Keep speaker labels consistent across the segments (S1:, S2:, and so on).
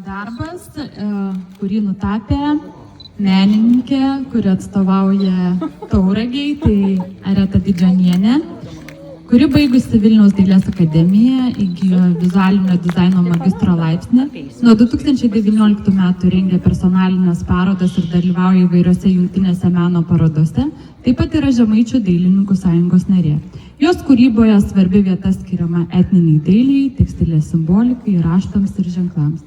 S1: darbas, kurį nutapė menininkė, kuri atstovauja Tauragiai, tai Areta Didžionienė, kuri baigusi Vilniaus dailės akademiją, įgijo vizualinio dizaino magistro laipsnį. Nuo 2019 metų rengia personalinės parodas ir dalyvauja įvairiose jungtinėse meno parodose. Taip pat yra Žemaičių dailininkų sąjungos narė. Jos kūryboje svarbi vieta skiriama etniniai dailiai, tekstilės simbolikai, raštams ir ženklams.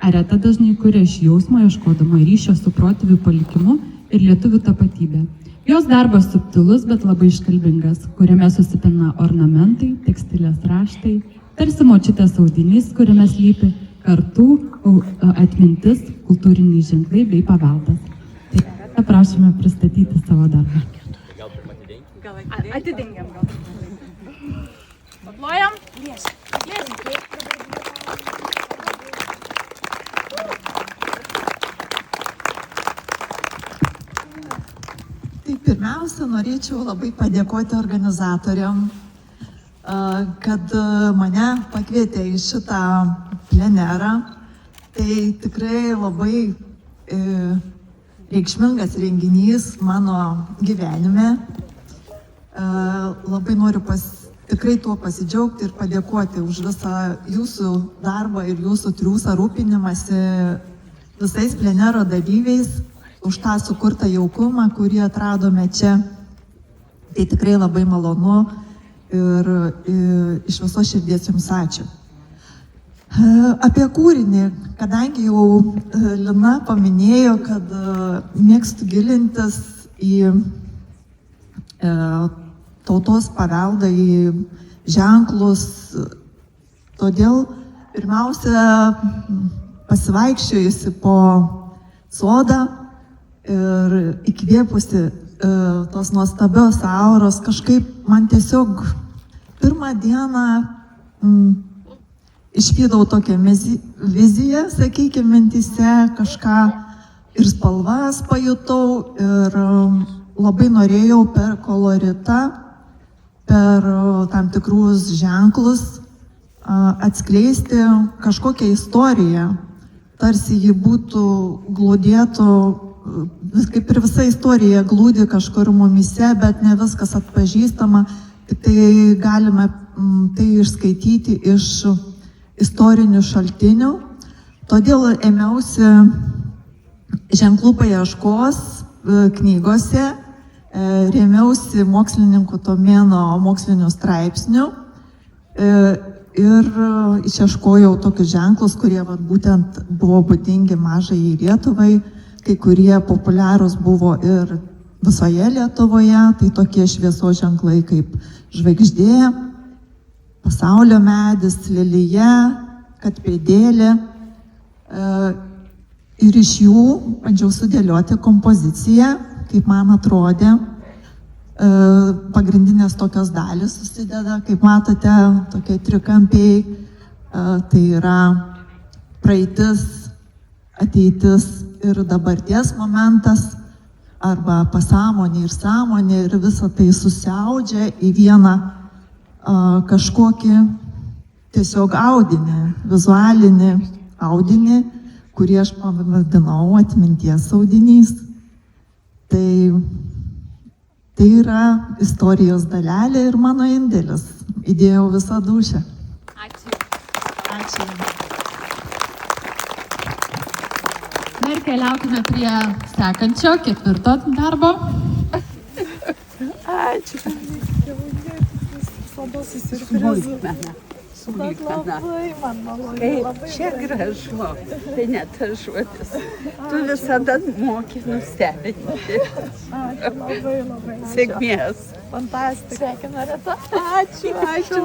S1: Areta dažnai kuria iš jausmo, ieškodama ryšio su protėvių palikimu ir lietuvių tapatybė. Jos darbas subtilus, bet labai iškalbingas, kuriame susipina ornamentai, tekstilės raštai, tarsi močiutės audinys, kuriame slypi kartų atmintis, kultūriniai ženklai bei paveldas. Tai prašome pristatyti savo darbą.
S2: Atidengiam gal. Paplojam.
S3: Tai pirmiausia, norėčiau labai padėkoti organizatoriam, kad mane pakvietė į šitą plenerą. Tai tikrai labai reikšmingas renginys mano gyvenime. Labai noriu tikrai tuo pasidžiaugti ir padėkoti už visą jūsų darbą ir jūsų triūsą rūpinimąsi visais plenero dalyviais, už tą sukurtą jaukumą, kurį atradome čia. Tai tikrai labai malonu ir iš viso širdies jums ačiū. Apie kūrinį, kadangi jau Lina paminėjo, kad mėgstu gilintis į tautos paveldą, į ženklus, todėl pirmiausia pasivaikščiojusi po sodą ir įkvėpusi tos nuostabios auros, kažkaip man tiesiog pirmą dieną išvydau tokią viziją, sakykime, mintyse, kažką ir spalvas pajutau ir labai norėjau per koloritą, per tam tikrus ženklus atskleisti kažkokią istoriją, tarsi ji būtų glūdėtų, kaip ir visa istorija glūdi kažkur mumyse, bet ne viskas atpažįstama, tik tai galime tai išskaityti iš istorinių šaltinių. Todėl ėmiausi ženklų paieškos knygose, rėmiausi mokslininkų Tomėno mokslinių straipsnių ir išieškojau tokius ženklus, kurie būtent buvo būdingi mažajai Lietuvai, kai kurie populiarūs buvo ir visoje Lietuvoje, tai tokie šviesos ženklai kaip žvaigždė, pasaulio medis, lelija, katpėdėlė. Ir iš jų bandžiau sudėlioti kompoziciją, kaip man atrodė. Pagrindinės tokios dalys susideda, kaip matote, tokie trikampiai. Tai yra praeitis, ateitis ir dabarties momentas, arba pasąmonė ir sąmonė, ir visa tai susiaudžia į vieną kažkokį tiesiog audinį, vizualinį audinį, kurį aš pavadinau atminties audinys. Tai yra istorijos dalelė ir mano indėlis. Įdėjau visą dūšią.
S2: Ačiū.
S3: Ačiū.
S1: Na ir keliaukime prie sekančio, ketvirto darbo.
S4: Ačiū. Labai susirprizų. Bet labai man malonu.
S5: Kaip čia gražu, tai net tas žodis. Tu visada moki nustebinti.
S4: Ačiū labai.
S5: Sėkmės.
S4: Fantastika. Sveikinu, Areta.
S5: Ačiū,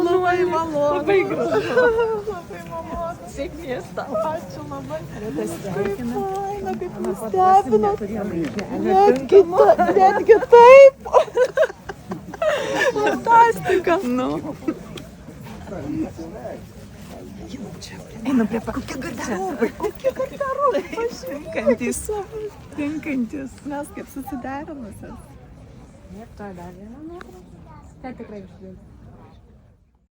S5: labai malonu.
S4: Labai gražu. Labai malonu.
S5: Sėkmės tau.
S4: Ačiū labai.
S5: Areta, sveikinu.
S4: Faina, kaip nustebinot. Netgi taip. Fantastika.
S5: Nu.
S4: Einu prie kokie garderobai. Tinkantis. Mes kaip susiderinusios. Ir to dar vieną nuotrauką. Tai tikrai uždėlė.